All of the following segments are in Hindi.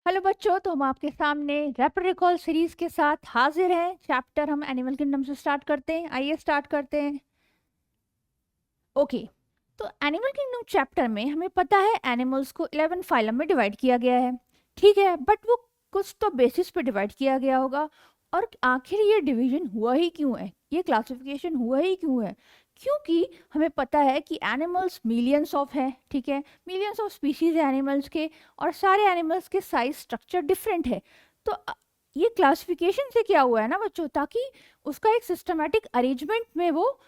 हेलो बच्चों, तो हम आपके सामने रैपिड रिकॉल सीरीज के साथ हाजिर हैं। चैप्टर हम एनिमल किंगडम से स्टार्ट करते हैं। आइए स्टार्ट करते हैं। ओके, तो एनिमल किंगडम चैप्टर में हमें पता है एनिमल्स को 11 फाइलम में डिवाइड किया गया है। ठीक है, बट वो कुछ तो बेसिस पे डिवाइड किया गया होगा। और आखिर ये डिवीजन हुआ ही क्यों है, ये क्लासिफिकेशन हुआ ही क्यों है? क्योंकि हमें पता है कि एनिमल्स मिलियंस ऑफ हैं। ठीक है, मिलियंस ऑफ स्पीशीज है एनिमल्स के, और सारे एनिमल्स के साइज स्ट्रक्चर डिफरेंट है। तो ये क्लासिफिकेशन से क्या हुआ है ना बच्चों, ताकि उसका एक सिस्टमेटिक अरेंजमेंट में वो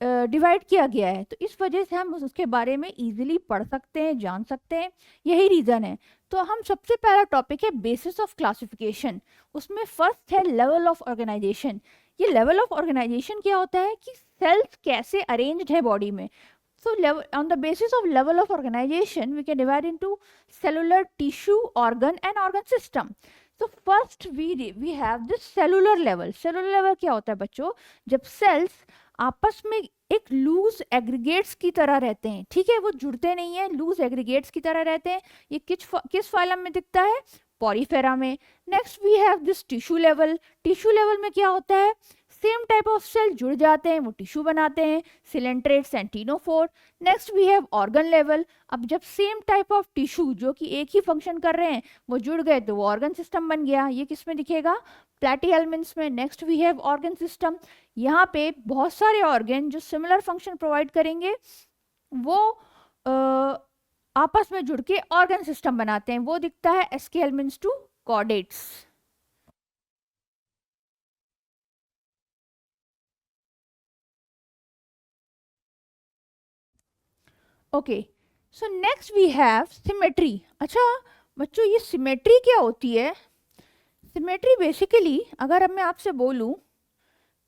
डिवाइड किया गया है। तो इस वजह से हम उसके बारे में इजीली पढ़ सकते हैं, जान सकते हैं। यही रीज़न है। तो हम सबसे पहला टॉपिक है बेसिस ऑफ क्लासिफिकेशन। उसमें फर्स्ट है लेवल ऑफ ऑर्गेनाइजेशन। ये लेवल ऑफ ऑर्गेनाइजेशन क्या होता है कि सेल्स कैसे अरेंज्ड है बॉडी में। So on the basis of level of organization, we can divide into cellular, tissue, organ and organ system. So first we have this cellular level. Cellular level क्या होता है बच्चों? जब cells आपस में एक लूज एग्रीगेट्स की तरह रहते हैं। ठीक है, वो जुड़ते नहीं है, लूज एग्रीगेट्स की तरह रहते हैं। ये किस फाइलम में दिखता है? पॉरीफेरा में। Next we have this tissue level. Tissue level में क्या होता है? सेम टाइप ऑफ सेल जुड़ जाते हैं, वो टिश्यू बनाते हैं, coelenterates and ctenophore. Next we have organ level. अब जब सेम टाइप ऑफ टिश्यू जो कि एक ही फंक्शन कर रहे हैं वो जुड़ गए तो वो ऑर्गन सिस्टम बन गया। ये किस में दिखेगा? प्लैटीहेल्मिन्थ्स में। Next we have organ system. यहाँ पे बहुत सारे ऑर्गन जो सिमिलर फंक्शन प्रोवाइड करेंगे वो आपस में जुड़ के ऑर्गन सिस्टम बनाते हैं। वो दिखता है aschelminthes to chordates. Okay, so next we have symmetry. अच्छा बच्चों, ये सिमेट्री क्या होती है? सिमेट्री बेसिकली, अगर अब मैं आपसे बोलूं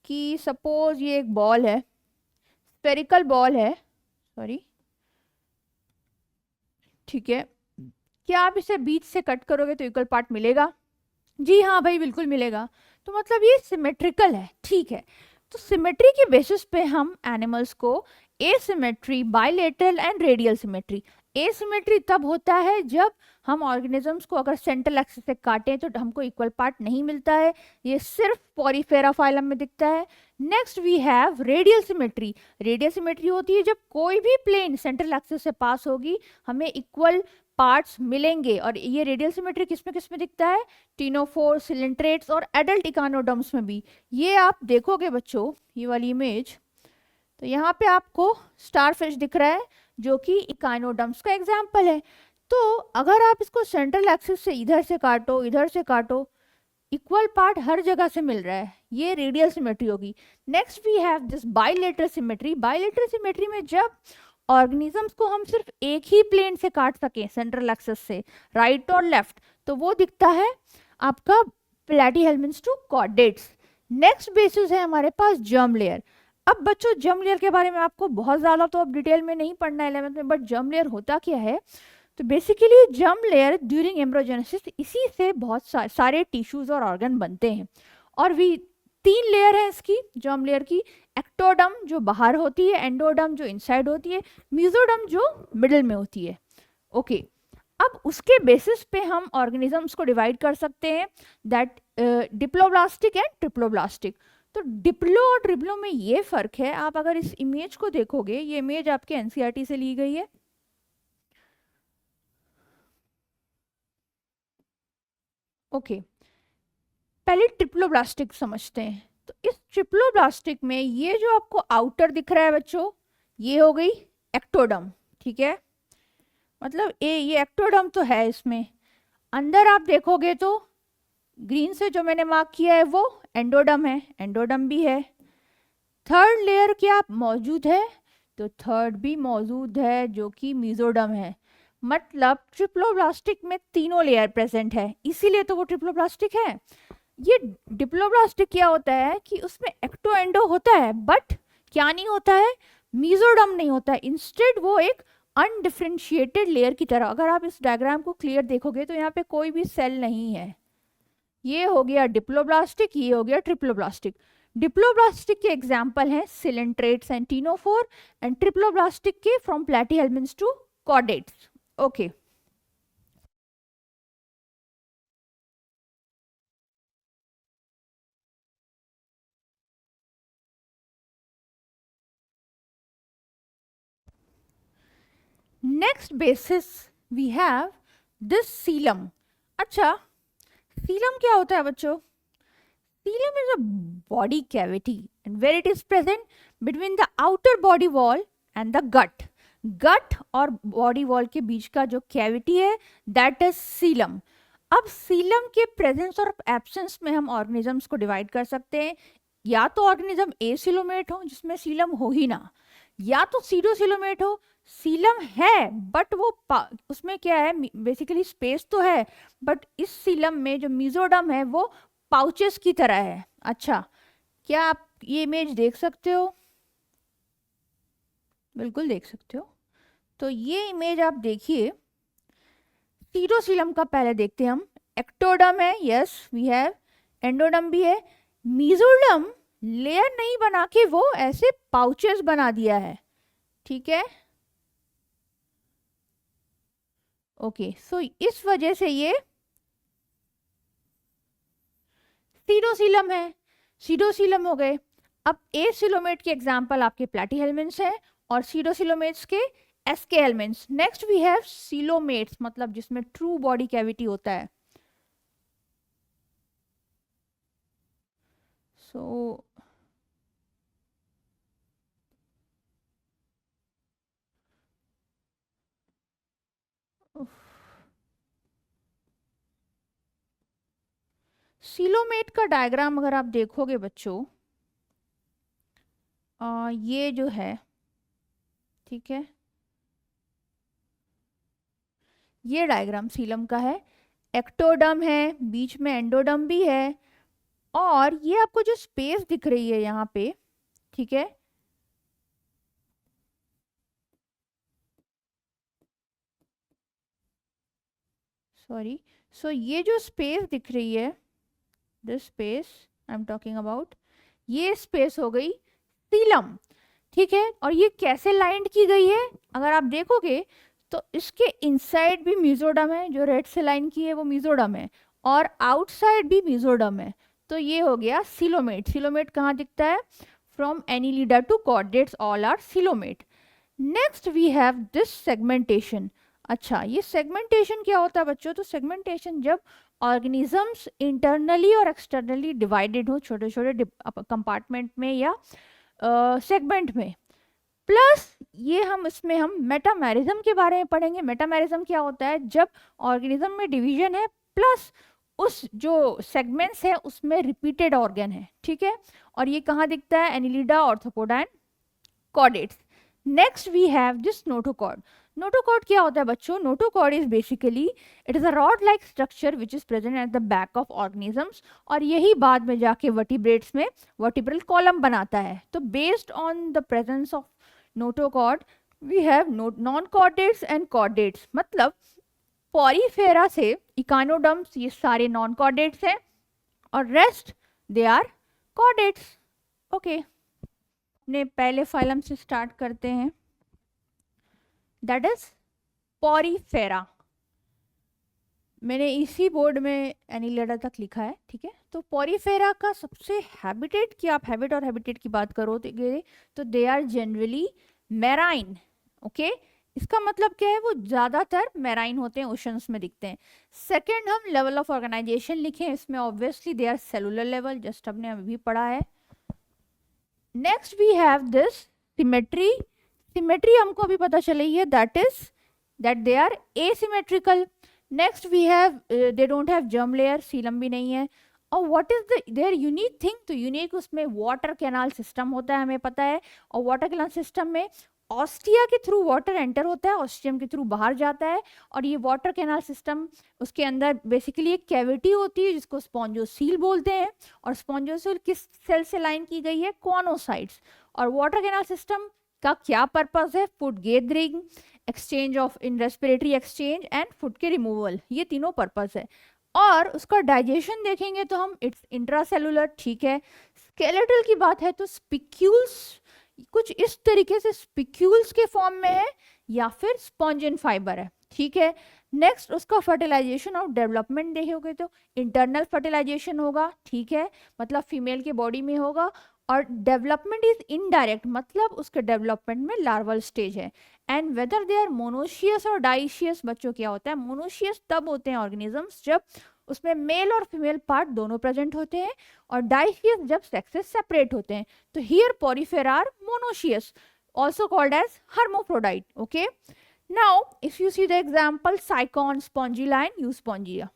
कि सपोज ये एक बॉल है, स्फेरिकल बॉल है, सॉरी, ठीक है, क्या आप इसे बीच से कट करोगे तो इक्वल पार्ट मिलेगा? जी हाँ भाई, बिल्कुल मिलेगा। तो मतलब ये सिमेट्रिकल है। ठीक है, तो सिमेट्री के बेसिस पे हम एनिमल्स को asymmetry, bilateral and radial symmetry. Asymmetry तब होता है जब हम ऑर्गेनिजम्स को अगर सेंट्रल एक्सिस से काटें तो हमको इक्वल पार्ट नहीं मिलता है। ये सिर्फ पॉरीफेरा फाइलम में दिखता है। Next we have radial symmetry. Radial symmetry होती है जब कोई भी प्लेन सेंट्रल एक्सिस से पास होगी हमें इक्वल पार्ट्स मिलेंगे। और ये रेडियल सिमेट्री किस में दिखता है? टीनोफोर, सिलेंट्रेट्स और एडल्ट इकानोडर्म्स में भी। ये आप देखोगे बच्चों, ये वाली इमेज, तो यहाँ पे आपको स्टारफिश दिख रहा है जो कि इकानोडर्म्स का एग्जाम्पल है। तो अगर आप इसको सेंट्रल एक्सिस से इधर से काटो, इधर से काटो, इक्वल पार्ट हर जगह से मिल रहा है, ये रेडियल सिमेट्री होगी। Next we have this bilateral symmetry. Bilateral symmetry में जब ऑर्गेनिजम्स को हम सिर्फ एक ही प्लेन से काट सकें, सेंट्रल एक्सिस से, राइट और लेफ्ट, तो वो दिखता है आपका प्लैटीहेल्मिन्थ्स टू कॉर्डेट्स। नेक्स्ट बेसिस है हमारे पास जर्म लेयर। अब बच्चों, जर्म लेयर के बारे में आपको बहुत ज़्यादा तो अब डिटेल में नहीं पढ़ना है 11th में, बट जर्म लेयर होता क्या है? तो basically germ layer during embryogenesis, इसी से बहुत सारे टिश्यूज और ऑर्गन बनते हैं। और भी 3 लेयर है इसकी, जर्म लेयर की। एक्टोडर्म जो बाहर होती है, एंडोडर्म जो इनसाइड होती है, मेसोडर्म जो मिडिल में होती है। ओके, अब उसके बेसिस पे हम ऑर्गेनिजम्स को डिवाइड कर सकते हैं, दैट डिप्लोब्लास्टिक एंड ट्रिप्लोब्लास्टिक। तो डिप्लो और ट्रिप्लो में ये फर्क है। आप अगर इस इमेज को देखोगे, ये इमेज आपके एनसीईआरटी से ली गई है। ओके, पहले ट्रिप्लोब्लास्टिक समझते हैं। तो इस ट्रिप्लोब्लास्टिक में ये जो आपको आउटर दिख रहा है बच्चों, ये हो गई एक्टोडर्म। ठीक है, मतलब ये एक्टोडर्म तो है इसमें। अंदर आप देखोगे तो ग्रीन से जो मैंने मार्क किया है वो एंडोडर्म है, एंडोडर्म भी है। थर्ड लेयर क्या मौजूद है? तो थर्ड भी मौजूद है जो कि मेसोडर्म है। मतलब ट्रिप्लोब्लास्टिक में तीनों लेयर प्रेजेंट है, इसीलिए तो वो ट्रिप्लोब्लास्टिक है। ये डिप्लोब्लास्टिक क्या होता है कि उसमें एक्टो एंडो होता है, बट क्या नहीं होता है? मेसोडर्म नहीं होता है। इंस्टेड वो एक अनडिफरेंशिएटेड लेयर की तरह, अगर आप इस डायग्राम को क्लियर देखोगे तो यहाँ पे कोई भी सेल नहीं है। ये हो गया डिप्लोब्लास्टिक, ये हो गया ट्रिप्लोब्लास्टिक। डिप्लोब्लास्टिक के एग्जाम्पल हैं coelenterates and ctenophore, and triploblastic के from platyhelminthes to chordates. Okay, next basis we have this coelom. अच्छा, सीलम क्या होता है बच्चों? Coelom is a body cavity and where it is present between the outer body wall and the gut. Gut और body wall के बीच का जो cavity है that is coelom. अब सीलम के प्रेजेंस और एब्सेंस में हम ऑर्गेनिजम्स को डिवाइड कर सकते हैं. या तो ऑर्गेनिज्म एसिलोमेट हो जिसमें सीलम हो ही ना, या तो सीडोसिलोमेट हो. सीलम है बट वो उसमें क्या है, बेसिकली स्पेस तो है बट इस सीलम में जो मीजोडम है वो पाउचेस की तरह है. अच्छा, क्या आप ये इमेज देख सकते हो? बिल्कुल देख सकते हो. तो ये इमेज आप देखिए. सीडोसीलम का पहले देखते हैं हम. एक्टोडम है, यस वी हैव. एंडोडम भी है. मीजोडम लेयर नहीं बना के वो ऐसे पाउचेस बना दिया है. ठीक है, ओके. सो इस वजह से ये सीडोसीलम है. सीडोसीलम हो गए. अब एसिलोमेट के एग्जांपल आपके प्लैटीहेल्मिन्थ्स हैं और सीडोसिलोमेट्स के एस्केहेल्मिन्थ्स. नेक्स्ट वी हैव सीलोमेट्स, मतलब जिसमें ट्रू बॉडी कैविटी होता है. सो सीलोमेट का डायग्राम अगर आप देखोगे बच्चों, ये जो है, ठीक है, ये डायग्राम सीलम का है. एक्टोडम है, बीच में एंडोडम भी है और ये आपको जो स्पेस दिख रही है यहाँ पे, ठीक है, सॉरी. सो ये जो स्पेस दिख रही है, this space I am talking about, ये स्पेस हो गई सीलम. ठीक है, और ये कैसे लाइंड की गई है अगर आप देखोगे तो इसके इनसाइड भी मीजोडम है, जो रेड से लाइन की है वो मीजोडम है, और आउटसाइड भी मीजोडम है. तो ये हो गया सीलोमेट. सीलोमेट कहाँ दिखता है? From Annelida to chordates all are coelomate. Next we have this segmentation. अच्छा, ये सेगमेंटेशन क्या होता है बच्चों? तो सेगमेंटेशन जब ऑर्गेनिजम्स इंटरनली और एक्सटर्नली डिवाइडेड हो छोटे छोटे कंपार्टमेंट में या सेगमेंट में. प्लस ये हम इसमें हम मेटामेरिज्म के बारे में पढ़ेंगे. मेटामेरिज्म क्या होता है? जब ऑर्गेनिज्म में डिवीजन है प्लस उस जो सेगमेंट्स है उसमें रिपीटेड ऑर्गन है. ठीक है, और ये कहाँ दिखता है? Annelida, Arthropoda and chordates. Next we have this notochord. Notochord क्या होता है बच्चों? Notochord is basically it is a rod like structure which is present at the back of organisms, और यही बाद में जाके वर्टिब्रेट्स में वर्टिब्रल कॉलम बनाता है. तो based on the presence of notochord we have non chordates and chordates. मतलब पॉरीफेरा से इकानोडम्स ये सारे नॉन कॉर्डेट्स हैं और rest they are chordates. Okay, अपने पहले फाइलम से स्टार्ट करते हैं, दैट इज पॉरीफेरा. मैंने इसी बोर्ड में एनिलिडा तक लिखा है. ठीक है, तो पॉरीफेरा का सबसे हैबिटेट की आप हैबिट और हैबिटेट की बात करो तो they are generally marine. Okay, इसका मतलब क्या है? वो ज़्यादातर मैराइन होते हैं, ओशंस में दिखते हैं. सेकेंड हम लेवल ऑफ ऑर्गेनाइजेशन लिखें, इसमें obviously they are cellular level, just हमने अभी पढ़ा है. Next we have this symmetry. Symmetry हमको अभी पता चली है, that they are asymmetrical. Next we have they don't have germ layer, coelom भी नहीं है. और what is the their unique thing? तो यूनिक उसमें वाटर कैनाल सिस्टम होता है, हमें पता है. और वाटर कैनाल सिस्टम में ऑस्टिया के थ्रू वाटर एंटर होता है, ऑस्टियम के थ्रू बाहर जाता है. और ये वाटर कैनाल सिस्टम, उसके अंदर बेसिकली एक कैविटी होती है जिसको स्पॉन्जोसील बोलते हैं. और स्पॉन्जोसील किस सेल से लाइन की गई है? कॉनोसाइट्स. और वाटर कैनाल सिस्टम का क्या पर्पस है? Food gathering, exchange of in respiratory exchange and food के रिमूवल, ये तीनों पर्पस है. और उसका डाइजेशन देखेंगे तो हम इट्स इंट्रासेलुलर. ठीक है, स्केलेटल की बात है तो स्पिक्यूल्स कुछ इस तरीके से स्पिक्यूल्स के फॉर्म में है या फिर स्पॉन्जिन फाइबर है. ठीक है, नेक्स्ट उसका फर्टिलाइजेशन और डेवलपमेंट देखोगे तो इंटरनल फर्टिलाइजेशन होगा. ठीक है, मतलब फीमेल के बॉडी में होगा. और डेवलपमेंट इज इनडायरेक्ट, मतलब उसके डेवलपमेंट में लार्वल स्टेज है. And whether they are monoecious और डाइशियस। बच्चों क्या होता है, मोनोशियस तब होते हैं ऑर्गेनिजम्स जब उसमें मेल और फीमेल पार्ट दोनों प्रेजेंट होते हैं, और डाइशियस जब सेक्सेस सेपरेट होते हैं। तो here Porifera are monoecious, also called as hermaphrodite. Okay, now if you see the example Sycon, Spongyla and Euspongia.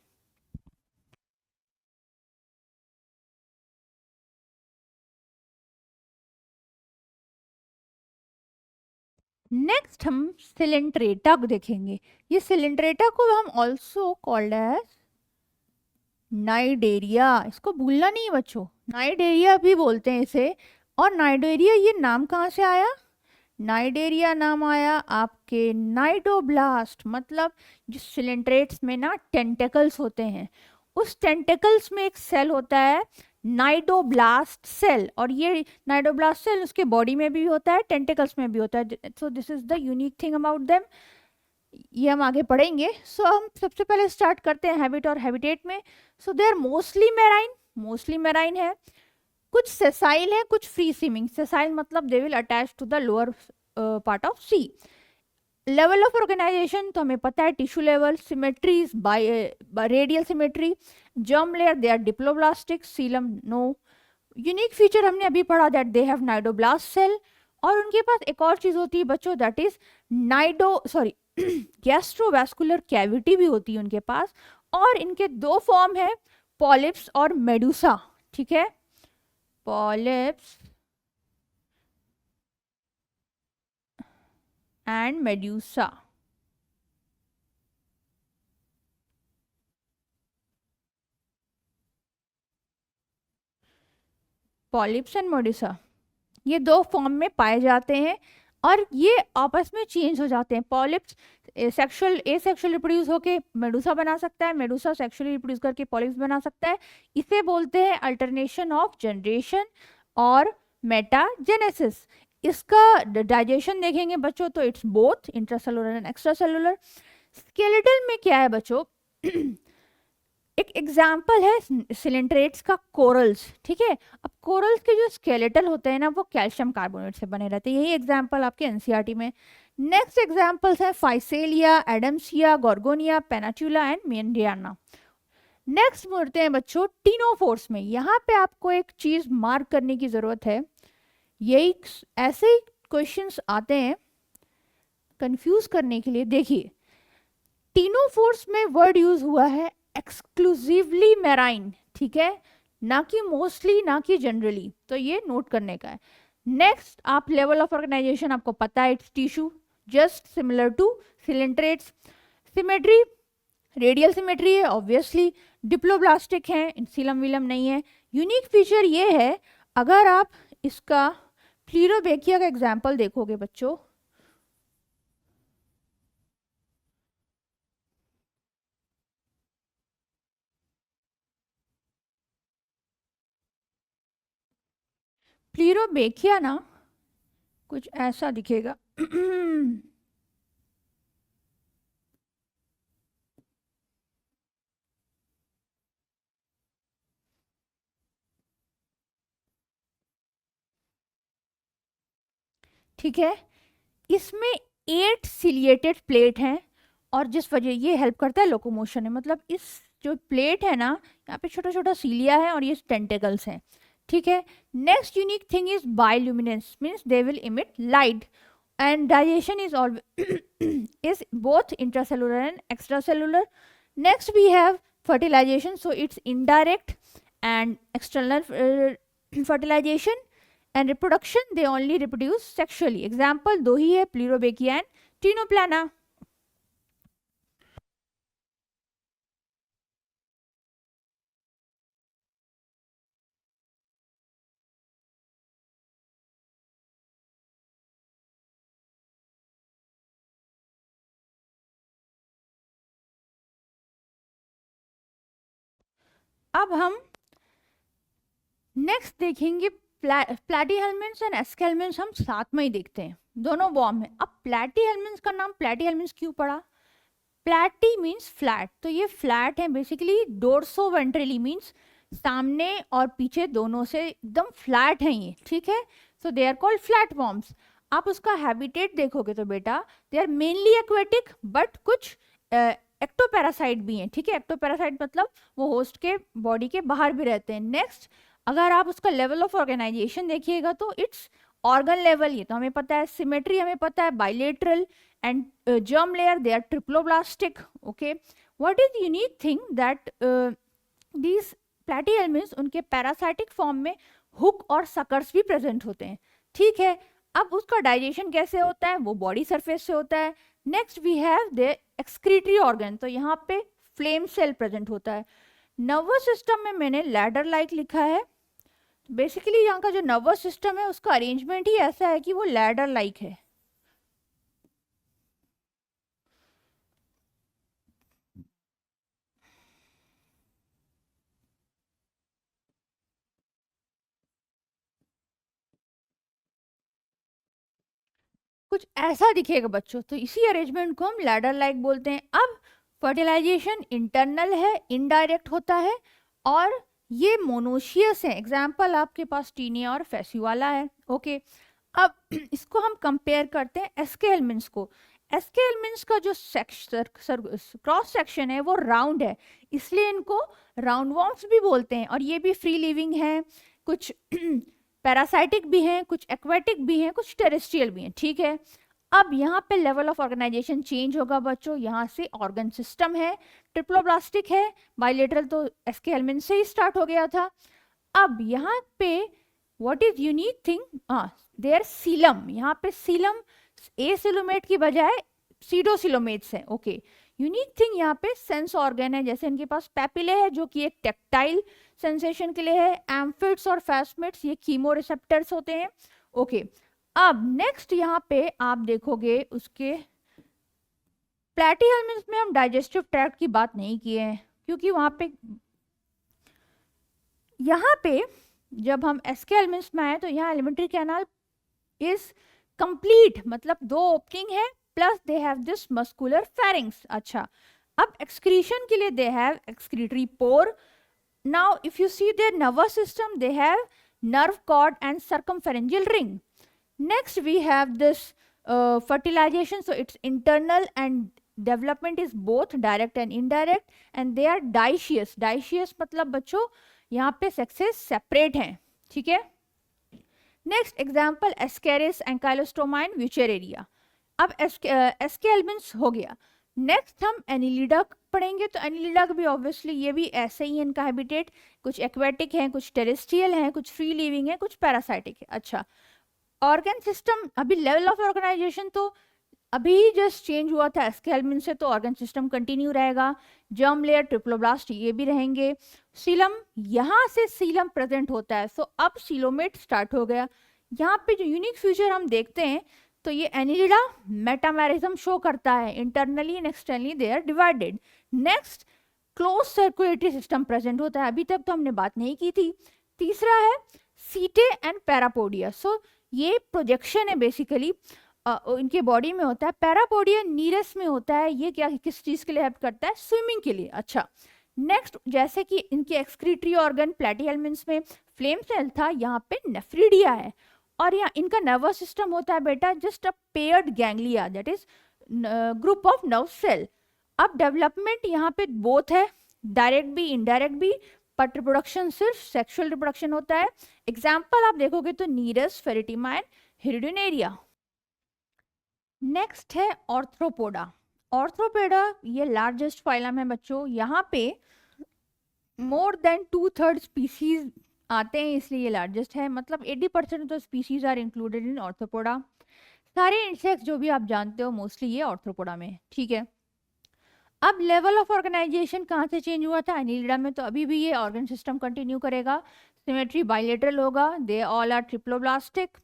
Next हम सिलेंट्रेटा को देखेंगे। ये सिलेंट्रेटा को हम ऑल्सो कॉल्ड एज नाइडेरिया, इसको भूलना नहीं बच्चों, नाइडेरिया भी बोलते हैं इसे। और नाइडेरिया ये नाम कहाँ से आया, नाइडेरिया नाम आया आपके नाइडोब्लास्ट, मतलब जो सिलेंट्रेट्स में ना टेंटेकल्स होते हैं, उस टेंटेकल्स में एक सेल होता है नाइडोब्लास्ट सेल, और ये नाइडोब्लास्ट सेल उसके बॉडी में भी होता है, टेंटेकल्स में भी होता है। So this is the unique thing about them, ये हम आगे पढ़ेंगे। सो हम सबसे पहले स्टार्ट करते हैं हैबिट और हैबिटेट में। So they are mostly marine, mostly marine है, कुछ सेसाइल है, कुछ फ्री स्विमिंग। सेसाइल मतलब they will attach to the lower part of sea. Level of organisation तो हमें पता है, tissue level, symmetries by radial symmetry, germ layer they are diploblastic, coelom no. Unique feature हमने अभी पढ़ा that they have cnidoblast cell, और उनके पास एक और चीज होती है बच्चों, दैट इज गैस्ट्रोवैस्कुलर कैविटी भी होती है उनके पास। और इनके दो फॉर्म है, पॉलिप्स और मेडुसा, ठीक है, polyps and Medusa. Polyps and Medusa ये दो फॉर्म में पाए जाते हैं, और ये आपस में चेंज हो जाते हैं। पॉलिप्स सेक्सुअल एसेक्सुअल रिप्रोड्यूस होके मेडुसा बना सकता है, मेडुसा सेक्सुअली रिप्रोड्यूस करके पॉलिप्स बना सकता है। इसे बोलते हैं अल्टरनेशन ऑफ जनरेशन और मेटाजेनेसिस। इसका डाइजेशन देखेंगे बच्चों तो it's both intracellular and extracellular. Skeletal में क्या है बच्चों, एक एग्जाम्पल है सिलेंट्रेट्स का कोरल्स, ठीक है। अब कोरल्स के जो स्केलेटल होते हैं ना वो कैल्शियम कार्बोनेट से बने रहते हैं, यही एग्जाम्पल आपके एनसीईआरटी में। नेक्स्ट एग्जाम्पल्स है Physalia, Adamsia, Gorgonia, Pennatula and Meandrina. Next बढ़ते हैं बच्चों टीनोफोर्स में। यहाँ पे आपको एक चीज मार्क करने की जरूरत है, यही ऐसे ही क्वेश्चंस आते हैं कंफ्यूज करने के लिए। देखिए टीनोफोर्स में वर्ड यूज हुआ है एक्सक्लूसिवली मैराइन, ठीक है, ना कि मोस्टली, ना कि जनरली, तो ये नोट करने का है। नेक्स्ट आप लेवल ऑफ ऑर्गेनाइजेशन आपको पता है, it's tissue just similar to coelenterates. Symmetry radial symmetry है ऑब्वियसली, डिप्लोब्लास्टिक है, सीलम विलम नहीं है। यूनिक फीचर ये है, अगर आप इसका प्लीरोबेकिया का एग्जाम्पल देखोगे बच्चों, प्लीरोबेकिया ना कुछ ऐसा दिखेगा ठीक है, इसमें 8 सिलिएटेड प्लेट हैं, और जिस वजह ये हेल्प करता है लोकोमोशन में, मतलब इस जो प्लेट है ना यहाँ पे छोटा छोटा सीलिया है और ये टेंटेकल्स हैं, ठीक है। Next unique thing is bioluminescence, means they will emit light, and digestion is all is both intracellular and extracellular. Next we have fertilization, so it's indirect and external fertilization, and reproduction they only reproduce sexually. Example दो ही है, प्लीरोबेकिया and टीनोप्लाना। अब हम नेक्स्ट देखेंगे प्लैटीहेल्मिन्थ्स एंड एस्केल्मिन्थ्स, हम साथ में ही देखते हैं, दोनों वॉर्म है। अब प्लैटीहेल्मिन्थ्स का नाम प्लैटीहेल्मिन्थ्स क्यों पड़ा, प्लैटी मीन्स फ्लैट, तो ये फ्लैट है बेसिकली, डोर्सो वेंट्रली मीन्स सामने और पीछे दोनों से एकदम फ्लैट है ये, ठीक है, so they are called flat worms. आप उसका हैबिटेट देखोगे तो बेटा they are mainly aquatic, but कुछ एक्टोपैरासाइट भी हैं, ठीक है। एक्टोपैरासाइट मतलब वो होस्ट के बॉडी के बाहर भी रहते हैं। नेक्स्ट, अगर आप उसका लेवल ऑफ ऑर्गेनाइजेशन देखिएगा तो इट्स ऑर्गन लेवल, ये तो हमें पता है। सिमेट्री हमें पता है, bilateral and germ layer they are triploblastic, okay. What is unique thing that these platyhelminthes उनके पैरासाइटिक फॉर्म में हुक और सकर्स भी प्रेजेंट होते हैं, ठीक है। अब उसका डाइजेशन कैसे होता है, वो बॉडी सरफेस से होता है। Next we have the excretory organ, तो यहाँ पे फ्लेम सेल प्रेजेंट होता है। नर्वस सिस्टम में मैंने लैडर लाइक लिखा है। बेसिकली यहाँ का जो नर्वस सिस्टम है उसका अरेंजमेंट ही ऐसा है कि वो लैडर लाइक है। कुछ ऐसा दिखेगा बच्चों, तो इसी अरेंजमेंट को हम लैडर लाइक बोलते हैं। अब फर्टिलाइजेशन इंटरनल है, इनडायरेक्ट होता है, और ये मोनोशियस है। एग्जाम्पल आपके पास टीनिया और फेस्युला है, ओके। अब इसको हम कंपेयर करते हैं एस्केलमिन्स को। एस्केलमिन्स का जो क्रॉस सेक्शन है वो राउंड है, इसलिए इनको राउंड वॉर्म्स भी बोलते हैं, और ये भी फ्री लिविंग है। कुछ पैरासाइटिक भी हैं, कुछ एक्वेटिक भी हैं, कुछ टेरेस्ट्रियल भी हैं, ठीक है। अब यहाँ पे लेवल ऑफ ऑर्गेनाइजेशन चेंज होगा बच्चों। यहाँ से ऑर्गन सिस्टम है, ट्रिप्लोब्लास्टिक है, बाइलेटरल तो एस्केलमिन से ही स्टार्ट हो गया था। अब यहाँ पे what is unique thing, their coelom, यहाँ पे सीलम ए सिलोमेट की बजाय सीडोसिलोमेट्स है, ओके। यूनिक थिंग यहाँ पे सेंस ऑर्गन है, जैसे इनके पास पैपिले है जो कि एक टेक्टाइल सेंसेशन के लिए है। एम्फिड्स और फैस्मिड्स ये कीमो रिसेप्टर्स होते हैं, ओके। अब नेक्स्ट यहाँ पे आप देखोगे उसके प्लैटीहेल्मिन्थ्स में हम डाइजेस्टिव ट्रैक्ट की बात नहीं किए हैं, क्योंकि वहां पे यहाँ पे जब हम एस्केलमिन्थ्स में आए तो यहाँ एलिमेंट्री कैनाल इज कंप्लीट, मतलब 2 ओपनिंग है, plus they have this muscular pharynx. अच्छा, अब एक्सक्रीशन के लिए they have excretory pour. Now, if you see their nervous system, they have nerve cord and circumpharyngeal ring. Next, we have this fertilization. So, it's internal and development is both direct and indirect, and they are dioecious. Dioecious मतलब बच्चों यहाँ पे sexes separate हैं, ठीक है। Next example, Ascaris ankylostomine Wuchereria. अब एस्केलमिन्स हो गया। नेक्स्ट हम एनिलिडा पढ़ेंगे, तो एनिलिडा भी ऑब्वियसली ये भी ऐसे ही है, इनका हैबिटेट कुछ एक्वेटिक है, कुछ टेरेस्ट्रियल है, कुछ फ्री लिविंग है, कुछ पैरासाइटिक है। अच्छा, ऑर्गन सिस्टम, अभी लेवल ऑफ ऑर्गेनाइजेशन तो अभी जस्ट चेंज हुआ था एस्केलमिन से, तो ऑर्गन सिस्टम कंटिन्यू रहेगा। जर्म लेयर, ट्रिप्लोब्लास्ट ये भी रहेंगे। सीलम, यहाँ से सीलम प्रेजेंट होता है, सो अब सीलोमेट स्टार्ट हो गया। यहाँ पे जो यूनिक फीचर हम देखते हैं, तो ये एनिलिडा मेटामेरिज्म शो करता है, internally and externally they are divided. Next, close circulatory system present होता है, अभी तक तो हमने बात नहीं की थी। तीसरा है सीटे एंड पैरापोडिया। सो ये प्रोजेक्शन है बेसिकली, इनके बॉडी में होता है। पैरापोडिया नीरस में होता है, ये क्या किस चीज के लिए हेल्प करता है, स्विमिंग के लिए। अच्छा, नेक्स्ट, जैसे कि इनके एक्सक्रीटरी ऑर्गन प्लैटीहेल्मिन्थ्स में फ्लेम सेल था, यहाँ पे नेफ्रिडिया है, और यहाँ इनका नर्वस सिस्टम होता है बेटा just a paired ganglia, that is group of nerve cell. अब डेवलपमेंट यहाँ पे बोथ है, डायरेक्ट भी इनडायरेक्ट भी, पर रिप्रोडक्शन सिर्फ सेक्सुअल रिप्रोडक्शन होता है। एग्जाम्पल आप देखोगे तो नीरस, फेरिटिमा एंड हिरिडिनेरिया। नेक्स्ट है ऑर्थ्रोपोडा। ऑर्थ्रोपोडा ये लार्जेस्ट फाइलम है बच्चों, यहाँ पे मोर देन 2/3 स्पीसीज आते हैं, इसलिए ये लार्जेस्ट है, मतलब 80% of the species are included in Arthropoda. सारे इंसेक्ट्स जो भी आप जानते हो मोस्टली ये ऑर्थ्रोपोडा में, ठीक है। अब लेवल ऑफ ऑर्गेनाइजेशन कहाँ से चेंज हुआ था, एनिलिडा में, तो अभी भी ये ऑर्गन सिस्टम कंटिन्यू करेगा। सिमेट्री बाइलेटरल होगा, they all are triploblastic,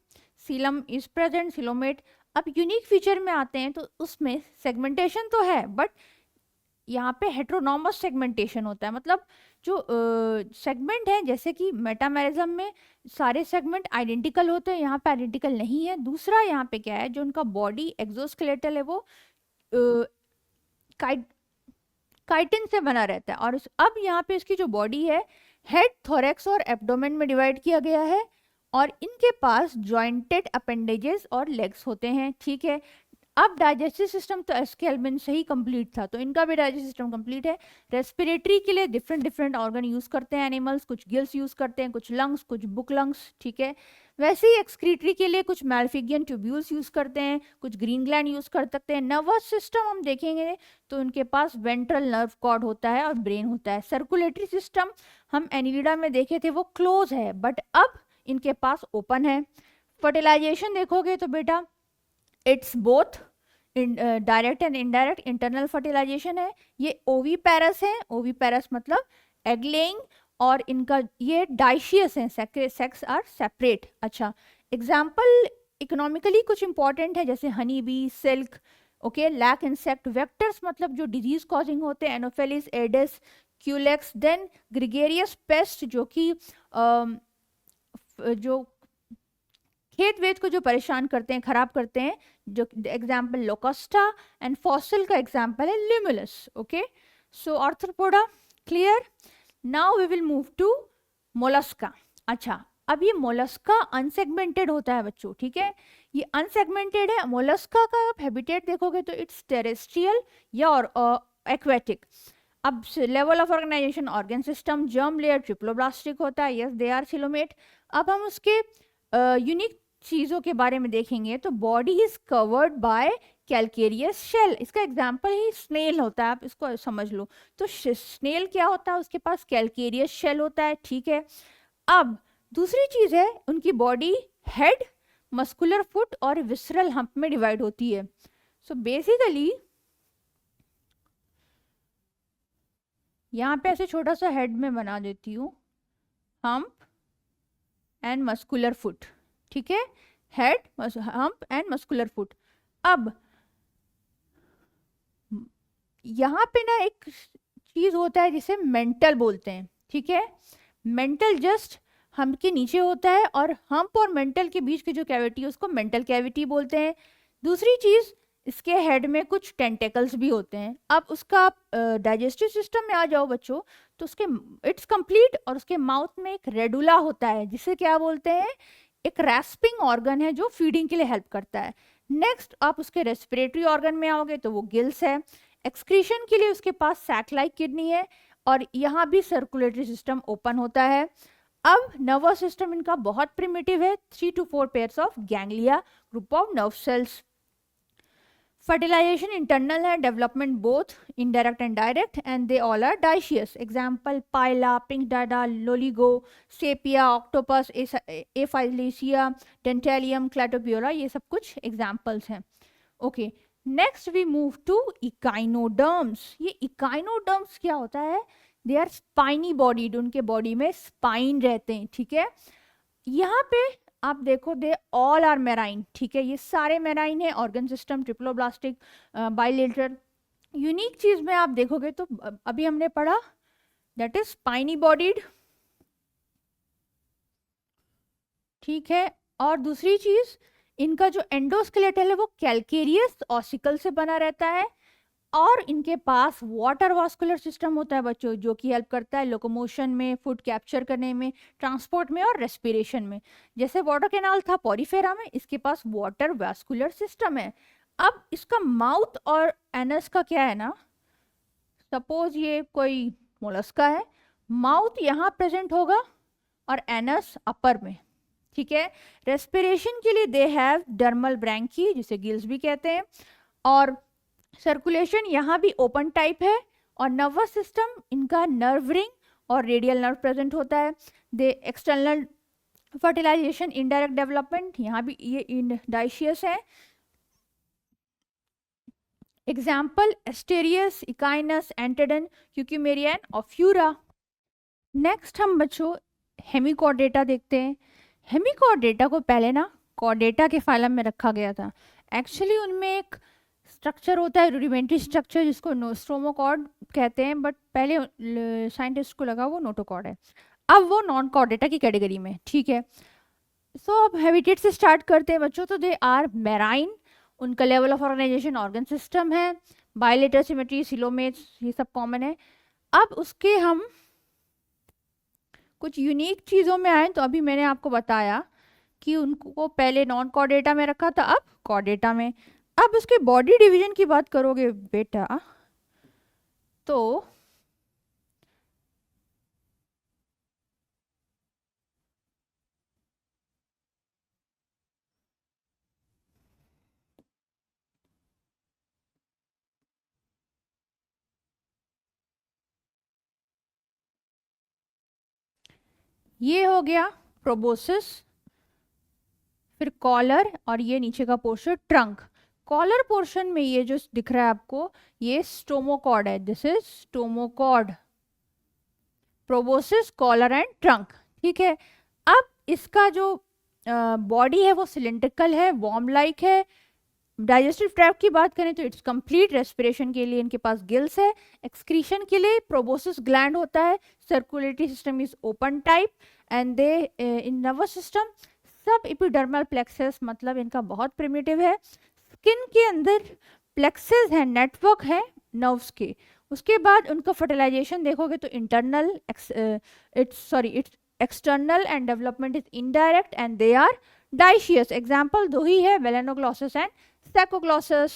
coelom is present, coelomate. अब यूनिक फीचर में आते हैं तो उसमें सेगमेंटेशन तो है, बट यहाँ पे हेट्रोनॉमस सेगमेंटेशन होता है, मतलब जो सेगमेंट है, जैसे कि मेटामेरिज्म में सारे सेगमेंट आइडेंटिकल होते हैं, यहाँ पे आइडेंटिकल नहीं है। दूसरा यहाँ पे क्या है, जो उनका बॉडी एक्सोस्केलेटल है वो काइटिन से बना रहता है, और अब यहाँ पे इसकी जो बॉडी है हेड, थोरेक्स और एब्डोमेन में डिवाइड किया गया है, और इनके पास जॉइंटेड अपेंडेजेस और लेग्स होते हैं, ठीक है। अब डाइजेस्टिव सिस्टम तो एस्केल्बिन से ही कंप्लीट था, तो इनका भी डाइजेस्टिव सिस्टम कंप्लीट है। रेस्पिरेटरी के लिए डिफरेंट डिफरेंट ऑर्गन यूज करते हैं एनिमल्स, कुछ गिल्स यूज करते हैं, कुछ लंग्स, कुछ बुक लंग्स, ठीक है। वैसे ही एक्सक्रीटरी के लिए कुछ मैल्फिगियन ट्यूब्यूल्स यूज करते हैं, कुछ ग्रीन ग्लैंड यूज कर सकते हैं। नर्वस सिस्टम हम देखेंगे तो उनके पास वेंट्रल नर्व कॉर्ड होता है और ब्रेन होता है। सर्कुलेटरी सिस्टम हम एनिलिडा में देखे थे वो क्लोज है, बट अब इनके पास ओपन है। फर्टिलाइजेशन देखोगे तो बेटा it's both direct and indirect. Internal fertilisation है, ये ओवीपेरस है, ओवीपेरस मतलब एग लेइंग, और इनका ये डाइशियस है, सेक्स आर सेपरेट। अच्छा, एग्जाम्पल इकोनॉमिकली कुछ इंपॉर्टेंट है जैसे honey bee, silk, okay. Lac insect vectors मतलब जो डिजीज कॉजिंग होते हैं, Anopheles, Aedes, Culex. Then gregarious pest जो कि जो खेत वेत को जो परेशान करते हैं, खराब करते हैं, जो एग्जाम्पल लोकस्टा, एंड फॉसिल का एग्जाम्पल है Limulus, okay. So Arthropoda clear. Now we will move to Mollusca. अच्छा, अब ये मोलस्का अनसेगमेंटेड होता है बच्चों, ठीक है, ये अनसेगमेंटेड है। मोलस्का का आप हैबिटेट देखोगे तो इट्स टेरेस्ट्रियल या और एक्वेटिक। अब level of organisation, organ system, germ layer triploblastic होता है, यस दे आर सिलोमेट। अब हम उसके यूनिक चीज़ों के बारे में देखेंगे तो body is covered by calcareous shell. इसका एग्जाम्पल ही स्नेल होता है, आप इसको समझ लो। तो स्नेल क्या होता है, उसके पास कैलकेरियस शेल होता है, ठीक है। अब दूसरी चीज़ है उनकी बॉडी हेड, मस्कुलर फुट और विसरल हम्प में डिवाइड होती है। सो बेसिकली यहाँ पे ऐसे छोटा सा हेड में बना देती हूँ, हम्प एंड मस्कुलर फुट, ठीक है, head, hump and muscular foot. अब यहाँ पे ना एक चीज होता है जिसे मेंटल बोलते हैं, ठीक है। मेंटल जस्ट हम्प के नीचे होता है और हम्प और मेंटल के बीच की जो कैविटी है उसको मेंटल कैविटी बोलते हैं। दूसरी चीज, इसके हेड में कुछ टेंटेकल्स भी होते हैं। अब उसका डाइजेस्टिव सिस्टम में आ जाओ बच्चों तो उसके इट्स कंप्लीट, और उसके माउथ में एक रेडुला होता है जिसे क्या बोलते हैं, एक रैस्पिंग ऑर्गन है जो फीडिंग के लिए हेल्प करता है। नेक्स्ट आप उसके रेस्पिरेटरी ऑर्गन में आओगे तो वो गिल्स है। एक्सक्रीशन के लिए उसके पास सैक लाइक किडनी है, और यहाँ भी सर्कुलेटरी सिस्टम ओपन होता है। अब नर्वस सिस्टम इनका बहुत प्रिमिटिव है, 3 to 4 pairs of ganglia, group of nerve cells. Fertilisation internal है, development both indirect and direct, and they all are dioecious. Example Pila, Pinctada, Loligo, Sepia, Octopus, Aplysia, Dentalium, Chaetopleura, ये सब कुछ एग्जाम्पल्स हैं, okay. Next we move to echinoderms. ये इकाइनोडर्म्स क्या होता है, दे आर स्पाइनी बॉडीड, उनके बॉडी में स्पाइन रहते हैं, ठीक है। यहाँ पे आप देखो दे ऑल आर मेराइन, ठीक है, ये सारे मेराइन है। Organ system triploblastic, bilateral. Unique चीज में आप देखोगे तो अभी हमने पढ़ा दैट इज स्पाइनी बॉडीड, ठीक है। और दूसरी चीज, इनका जो एंडोस्केलेटल है वो कैलकेरियस ऑसिकल से बना रहता है, और इनके पास वाटर वास्कुलर सिस्टम होता है बच्चों, जो कि हेल्प करता है लोकोमोशन में, फूड कैप्चर करने में, ट्रांसपोर्ट में और रेस्पिरेशन में। जैसे वाटर कैनाल था पॉरीफेरा में, इसके पास वाटर वास्कुलर सिस्टम है। अब इसका माउथ और एनस का क्या है ना, सपोज ये कोई मोलस्का है, माउथ यहाँ प्रेजेंट होगा और एनस अपर में, ठीक है। रेस्पिरेशन के लिए दे हैव डर्मल ब्रैंकी, जिसे गिल्स भी कहते हैं, और सर्कुलेशन यहाँ भी ओपन टाइप है। और नर्वस सिस्टम इनका नर्व रिंग और रेडियल नर्व प्रेजेंट होता है। दे एक्सटर्नल फर्टिलाइजेशन, इनडायरेक्ट डेवलपमेंट, यहाँ भी ये डाइशियस है। एग्जाम्पल एस्टेरियस, इकाइनस, एंटेडन, क्यूक्यूमेरियन और फ्यूरा। नेक्स्ट हम बच्चों हेमिकॉर्डेटा देखते हैं। हेमिकॉर्डेटा को पहले ना कॉर्डेटा के फाइलम में रखा गया था। एक्चुअली उनमें एक स्ट्रक्चर होता है, रूडिमेंट्री स्ट्रक्चर, जिसको नोस्ट्रोमोकॉर्ड कहते हैं, बट पहले साइंटिस्ट को लगा वो नोटोकॉर्ड है, अब वो नॉन कॉर्डेटा की कैटेगरी में, ठीक है। सो अब हैबिटेट से स्टार्ट करते हैं बच्चों। तो दे आर मेराइन, उनका level of organisation organ system है, बायलेटरल सिमेट्री, सिलोमेट्स, ये सब कॉमन है। अब उसके हम कुछ यूनिक चीज़ों में आए तो अभी मैंने आपको बताया कि उनको पहले नॉन कॉर्डेटा में रखा था, अब कॉर्डेटा में। अब उसके बॉडी डिवीजन की बात करोगे बेटा तो ये हो गया प्रोबोसिस, फिर कॉलर, और ये नीचे का पोर्शन ट्रंक। कॉलर पोर्शन में ये जो दिख रहा है आपको, ये स्टोमोकॉर्ड है, this is stomochord, proboscis, collar and trunk. ठीक है, अब इसका जो बॉडी है वो सिलेंड्रिकल है, वॉर्म लाइक है। डाइजेस्टिव ट्रैक्ट की बात करें तो इट्स कंप्लीट, रेस्पिरेशन के लिए इनके पास गिल्स है, एक्सक्रीशन के लिए प्रोबोसिस ग्लैंड होता है, circulatory system is open type, and they in nervous system सब एपिडर्मल प्लेक्सस, मतलब इनका बहुत प्रिमिटिव है। स्किन के अंदर प्लेक्सस है, नेटवर्क है नर्व्स के। उसके बाद उनका फर्टिलाइजेशन देखोगे तो internal, it's external, and development is indirect, and they are dioecious. Example दो ही है, वेलेनोग्लॉसस एंड स्टेकोग्लॉसस।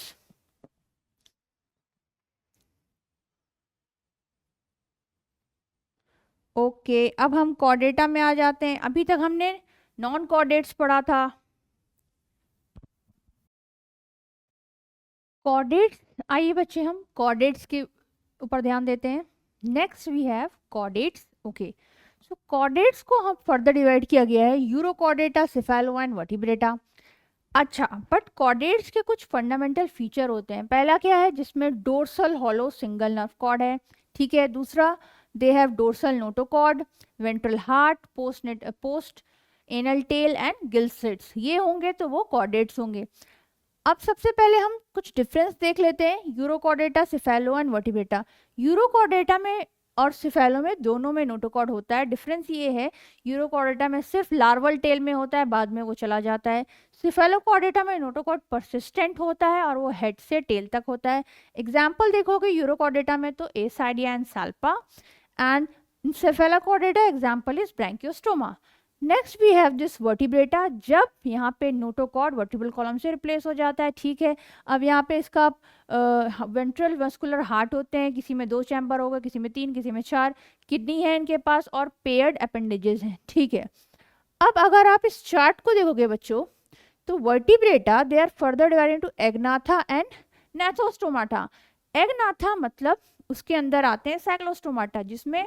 ओके, अब हम कॉर्डेटा में आ जाते हैं। अभी तक हमने नॉन कॉर्डेट्स पढ़ा था। कॉर्डेट्स, आइए बच्चे हम कॉर्डेट्स के ऊपर ध्यान देते हैं। Next we have chordates. Okay, so chordates को हम फर्दर डिवाइड किया गया है, यूरोकॉर्डेटा, सिफेलो एंड वर्टिब्रेटा। अच्छा, बट कॉर्डेट्स के कुछ फंडामेंटल फीचर होते हैं। पहला क्या है, जिसमें dorsal hollow single nerve cord है। ठीक है, दूसरा they have dorsal notochord, ventral heart, post anal tail and gill slits. ये होंगे तो वो कॉर्डेट्स होंगे। अब सबसे पहले हम कुछ डिफरेंस देख लेते हैं, urochordata, Cephalo and vertebrata. Urochordata में और सिफेलो में दोनों में नोटोकॉर्ड होता है। डिफरेंस ये है, यूरोकॉर्डेटा में सिर्फ लार्वल टेल में होता है, बाद में वो चला जाता है। सिफेलोकॉर्डेटा में नोटोकॉर्ड परसिस्टेंट होता है और वो हेड से टेल तक होता है। एग्जाम्पल देखोगे यूरोकॉर्डेटा में तो Ascidia and Salpa, and Cephalochordata example is Branchiostoma. Next we have this Vertebrata, जब यहाँ पे नोटोकॉर्ड वर्टिब्रल कॉलम से रिप्लेस हो जाता है। ठीक है, अब यहाँ पे इसका वेंट्रल मस्कुलर हार्ट होते हैं, किसी में 2 चैम्बर होगा, किसी में 3, किसी में 4, किडनी है इनके पास, और पेयर्ड अपेंडेजेस हैं। ठीक है, अब अगर आप इस चार्ट को देखोगे बच्चों तो Vertebrata they are further divided into Agnatha and Gnathostomata. Agnatha मतलब उसके अंदर आते हैं साइक्लोस्टोमाटा, जिसमें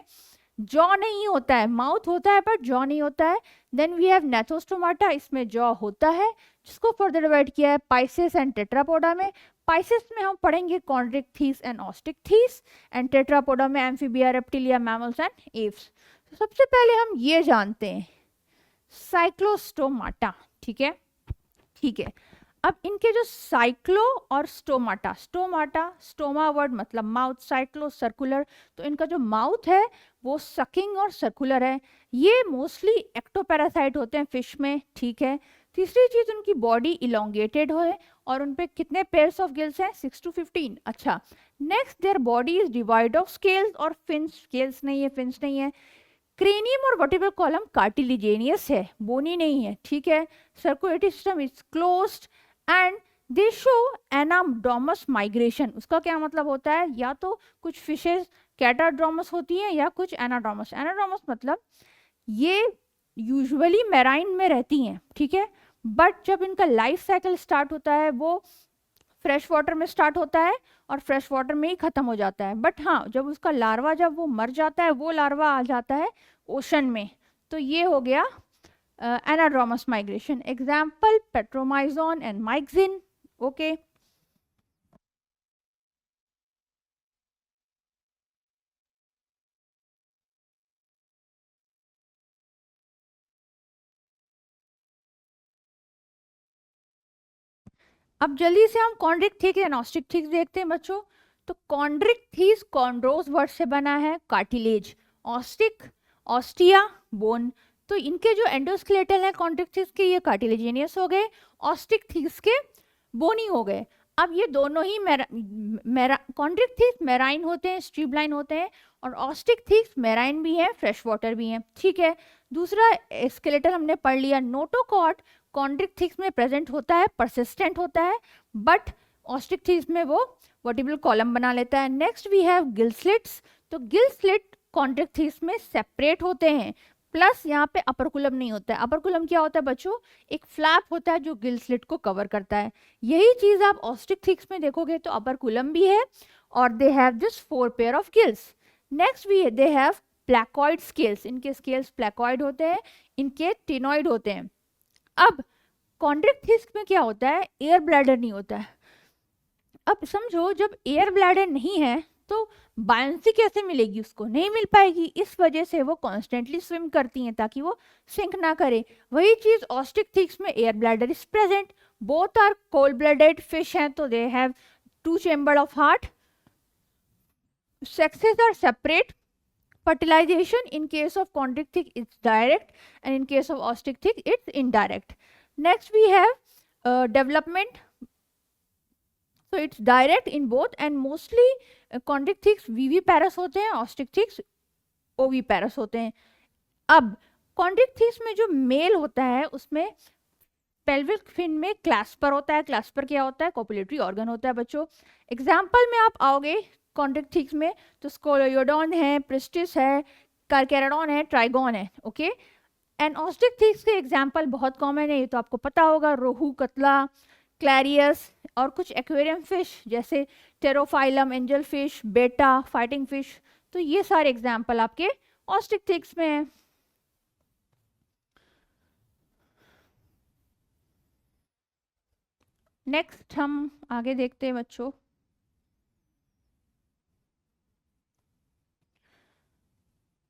जॉ नहीं होता है, माउथ होता है पर जॉ नहीं होता है। देन वी हैव नेथोस्टोमाटा, इसमें जॉ होता है, जिसको फर्दर डिवाइड किया है पाइसेस एंड टेट्रापोडा में। पाइसेस में हम पढ़ेंगे Chondrichthyes and Osteichthyes, and Tetrapoda में Amphibia, Reptilia, mammals and Aves. तो सबसे पहले हम ये जानते हैं साइक्लोस्टोमाटा। ठीक है, ठीक है, अब इनके जो साइक्लो और स्टोमाटा, स्टोमा वर्ड मतलब माउथ, साइक्लो सर्कुलर, तो इनका जो माउथ है वो सकिंग और सर्कुलर है। ये मोस्टली एक्टोपैरासाइट होते हैं फिश में। ठीक है, तीसरी चीज उनकी बॉडी इलोंगेटेड है और उन पे कितने पेयर्स ऑफ गिल्स हैं, 6 to 15। अच्छा, next their body is divide of scales और फिन्स, स्केल्स नहीं है, फिन्स नहीं है। क्रेनियम और वर्टिब्रल कॉलम कार्टिलिजेनियस है, बोनी नहीं है। ठीक है, circulatory system is closed and they show anadromous migration. उसका क्या मतलब होता है, या तो कुछ फिशेस कैटाड्रोमस होती हैं या कुछ एनाड्रोमस। एनाड्रोमस मतलब ये यूजुअली मैराइन में रहती हैं। ठीक है, बट जब इनका लाइफ साइकिल स्टार्ट होता है वो फ्रेश वाटर में स्टार्ट होता है और फ्रेश वाटर में ही खत्म हो जाता है। बट हाँ, जब उसका लार्वा, जब वो मर जाता है, वो लार्वा आ जाता है ओशन में। तो ये हो गया anadromous migration. Example Petromyzon and Myxine. Okay, अब जल्दी से हम कॉन्ड्रिक थीक या नॉस्टिक थीक देखते हैं बच्चों। तो कॉन्ड्रिक थीस कॉन्ड्रोस वर्ड से बना है, कार्टिलेज। ऑस्टिक, ostia, bone. तो इनके जो एंडोस्केलेटल है कॉन्ड्रिक थीस के, ये कार्टिलेजेनियस हो गए, ऑस्टिक थीस के बोनी हो गए। अब ये दोनों ही कॉन्ड्रिक थीस मैराइन होते हैं, स्ट्रीबलाइन होते हैं, और ऑस्टिक थिक्स मेराइन भी है, फ्रेश वाटर भी है, ठीक है। दूसरा स्केलेटल हमने पढ़ लिया, नोटोकॉट कॉन्ड्रिक थिक्स में प्रेजेंट होता है, परसिस्टेंट होता है, बट ऑस्टिक थिक्स में वो वर्टिब्रल कॉलम बना लेता है। Next we have gill slits, तो गिल स्लिट कॉन्ड्रिक थिक्स में सेपरेट होते हैं, प्लस यहाँ पे अपरकुलम नहीं होता है। अपरकुलम क्या होता है बच्चों, एक फ्लैप होता है जो गिल स्लिट को कवर करता है। यही चीज आप ऑस्टिक थिक्स में देखोगे तो अपरकुलम भी है और they have just 4 pair of gills. Next भी दे हैव प्लैकॉइड स्केल्स, इनके स्केल्स प्लैकॉइड होते हैं, इनके टिनॉइड होते हैं। अब कॉन्ड्रिक थिक्स में क्या होता है, एयर ब्लैडर नहीं होता है। अब समझो जब एयर ब्लैडर नहीं है तो बायंसी कैसे मिलेगी, उसको नहीं मिल पाएगी, इस वजह से वो कॉन्स्टेंटली स्विम करती हैं ताकि वो सिंक ना करे। वही चीज ऑस्टिक थिक्स में air bladder is present, both are cold blooded fish हैं तो they have 2 chamber of heart, sexes are separate, fertilization in case of chondric thick it's direct and in case of ostick thick it's indirect. Next we have development, so it's direct in both and mostly chondric thicks viviparous होते हैं, ostick thicks oviparous होते हैं। अब chondric thicks में जो मेल होता है उसमें पेल्विक फिन में क्लैस्पर होता है। क्लैस्पर क्या होता है, कोपुलेटरी ऑर्गन होता है बच्चों। एग्जाम्पल में आप आओगे कॉन्ड्रिक थिक्स में तो स्कोलोयोडॉन है, प्रिस्टिस है, कार्केराडॉन है, ट्राइगोन है, ओके। एंड ऑस्टिक थिक्स के एग्जाम्पल बहुत कॉमन है, ये तो आपको पता होगा, रोहू, कतला, क्लैरियस और कुछ एक्वेरियम फिश जैसे टेरोफाइलम, एंजल फिश, बेटा, फाइटिंग फिश, तो ये सारे एग्जाम्पल आपके ऑस्टिक थिक्स में हैं। नेक्स्ट हम आगे देखते हैं बच्चों,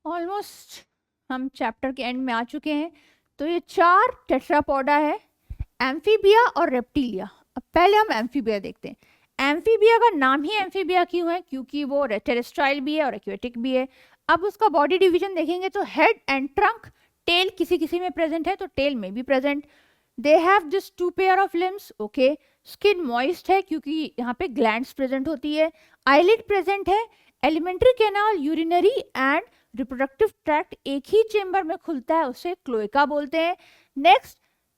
ऑलमोस्ट हम चैप्टर के एंड में आ चुके हैं। तो ये 4 टेट्रापोडा है, एम्फीबिया और रेप्टिलिया। अब पहले हम एम्फीबिया देखते हैं। एम्फीबिया का नाम ही एम्फीबिया क्यों है, क्योंकि वो टेरेस्ट्राइल भी है और एक्वेटिक भी है। अब उसका बॉडी डिवीजन देखेंगे तो हेड एंड ट्रंक, टेल किसी किसी में प्रेजेंट है तो टेल में भी present. They have just 2 pair of limbs, okay. Skin moist है क्योंकि यहाँ पे ग्लैंड्स प्रेजेंट होती है। आईलिड प्रेजेंट है। Alimentary canal, urinary and reproductive tract एक ही चेम्बर में खुलता है, उसे क्लोएका बोलते हैं। Next,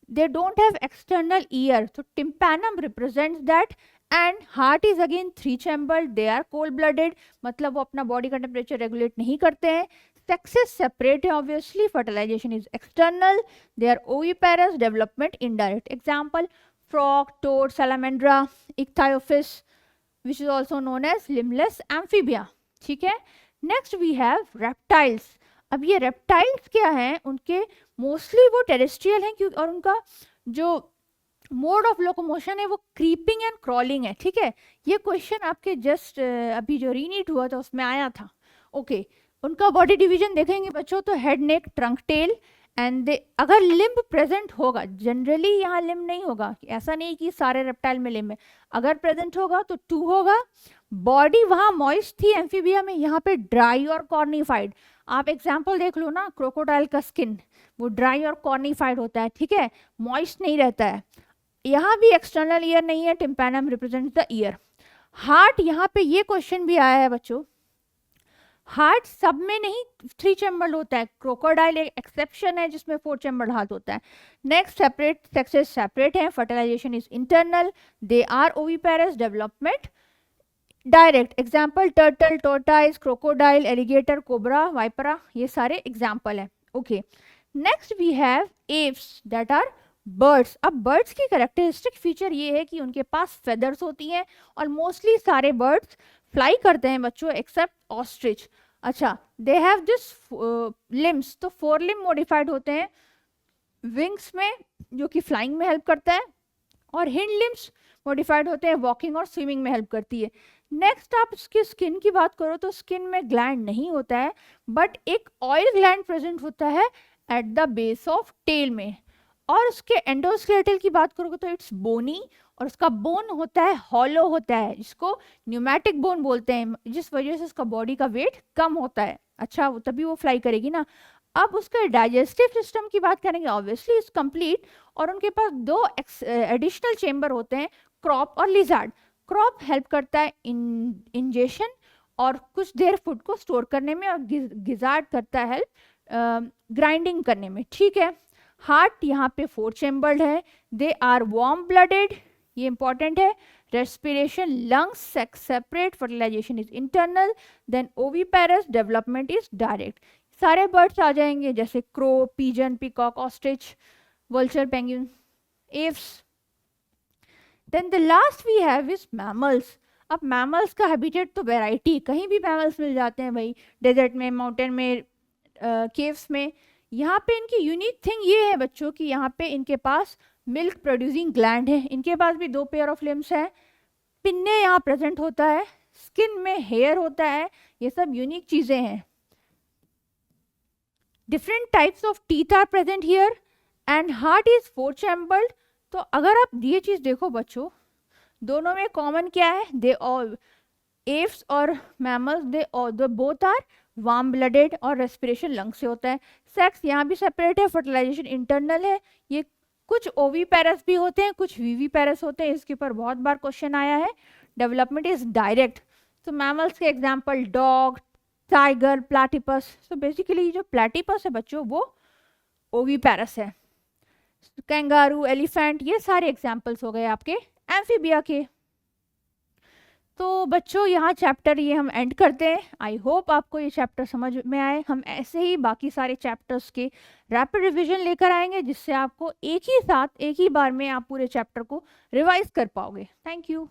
they don't have external ear, तो tympanum represents that. And heart is again 3 chamber, they are cold blooded, मतलब वो अपना बॉडी का टेम्परेचर रेगुलेट नहीं करते हैं। सेक्सेस सेपरेट है obviously, fertilisation is external, they are oviparous, development indirect. Example frog, toad, Salamandra, Ichthyophis which is also known as limbless amphibia, ठीक है। Next we have reptiles. अब ये रेप्टाइल्स क्या हैं, उनके मोस्टली वो टेरेस्ट्रियल हैं क्योंकि और उनका जो मोड ऑफ लोकोमोशन है वो क्रीपिंग एंड क्रॉलिंग है, ठीक है। ये क्वेश्चन आपके जस्ट अभी जो रीनीट हुआ था उसमें आया था, ओके। उनका बॉडी डिवीजन देखेंगे बच्चों तो head, neck, trunk, tail and अगर लिम्ब प्रेजेंट होगा, जनरली यहाँ लिम्ब नहीं होगा, ऐसा नहीं कि सारे रेप्टाइल में लिम्ब है, अगर प्रेजेंट होगा तो 2 होगा। बॉडी वहाँ मॉइस्ट थी एम्फीबिया में, यहाँ पे ड्राई और कॉर्निफाइड। आप एग्जाम्पल देख लो ना, क्रोकोडाइल का स्किन वो ड्राई और कॉर्निफाइड होता है, ठीक है, मॉइस्ट नहीं रहता है। यहाँ भी एक्सटर्नल ईयर नहीं है, tympanum represents the year. Heart, यहाँ पे ये क्वेश्चन भी आया है बच्चों, हार्ट सब में नहीं 3 चैम्बर्ड होता है, क्रोकोडाइल एक एक्सेप्शन है जिसमें 4 चैम्बर्ड हार्ट होता है। नेक्स्ट, सेपरेट सेक्सेस सेपरेट है, fertilisation is internal, they are oviparous, development direct. Example turtle, tortoise, crocodile, alligator, cobra, Vipera, ये सारे एग्जाम्पल है, okay. Next we have Aves that are birds. अब बर्ड्स की कैरेक्टरिस्टिक फीचर ये है कि उनके पास फेदर्स होती हैं और मोस्टली सारे बर्ड्स फ्लाई करते हैं बच्चों एक्सेप्ट ऑस्ट्रिच। अच्छा, दे हैव दिस लिम्स, तो 4 लिम्ब मॉडिफाइड होते हैं विंग्स में जो कि फ्लाइंग में हेल्प करता है, और हिंड लिम्स मॉडिफाइड होते हैं वॉकिंग और स्विमिंग में हेल्प करती है। नेक्स्ट, आप इसकी स्किन की बात करो तो स्किन में ग्लैंड नहीं होता है, बट एक ऑयल ग्लैंड प्रेजेंट होता है at the base of tail में। और उसके एंडोस्केलेटल की बात करोगे तो इट्स बोनी, और उसका बोन होता है हॉलो होता है, जिसको न्यूमैटिक बोन बोलते हैं, जिस वजह से उसका बॉडी का वेट कम होता है। अच्छा, तभी वो फ्लाई करेगी ना। अब उसका डाइजेस्टिव सिस्टम की बात करेंगे, ऑब्वियसली इज कंप्लीट, और उनके पास 2 एडिशनल चेम्बर होते हैं, क्रॉप और लिजार्ड। क्रॉप हेल्प करता है इंजेशन और कुछ देर फूड को स्टोर करने में, और गिजार्ड करता है ग्राइंडिंग करने में, ठीक है। हार्ट यहाँ पे 4 चैम्बर्ड है, दे आर वार्म ब्लडेड, ये इंपॉर्टेंट है। Respiration lungs separate, fertilisation is internal, then oviparous development is direct. सारे बर्ड्स आ जाएंगे जैसे crow, pigeon, peacock, ostrich, vulture, penguin, Aves. Then the last we have is mammals. अब मैमल्स का हैबिटेट तो वैरायटी, कहीं भी मैमल्स मिल जाते हैं भाई, डेजर्ट में, माउंटेन में, केव्स में। यहाँ पे इनकी यूनिक थिंग ये है बच्चों कि यहाँ पे इनके पास मिल्क प्रोड्यूसिंग ग्लैंड है, इनके पास भी 2 पेयर ऑफ लिम्स है, पिन्ने यहाँ प्रेजेंट होता है, स्किन में हेयर होता है, ये सब यूनिक चीजें हैं। Different types of teeth are present here and heart is 4 chambered. तो अगर आप ये चीज देखो बच्चों, दोनों में कॉमन क्या है, दे ऑल, एव्स और mammals, they both are warm blooded और रेस्पिरेशन लंग से होता है। सेक्स यहाँ भी सेपरेट है, फर्टिलाइजेशन इंटरनल है। ये कुछ ओवीपेरस भी होते हैं, कुछ वीवीपेरस होते हैं, इसके ऊपर बहुत बार क्वेश्चन आया है। Development is direct. तो मैमल्स के एग्जांपल डॉग, टाइगर, प्लैटिपस। तो बेसिकली जो प्लैटिपस है बच्चों वो ओवीपेरस है। कैंगारू, एलिफेंट, ये सारे एग्जांपल्स हो गए आपके एम्फीबिया के। तो बच्चों यहाँ चैप्टर ये हम एंड करते हैं। आई होप आपको ये चैप्टर समझ में आए। हम ऐसे ही बाकी सारे चैप्टर्स के रैपिड रिवीजन लेकर आएंगे, जिससे आपको एक ही साथ, एक ही बार में आप पूरे चैप्टर को रिवाइज कर पाओगे। Thank you.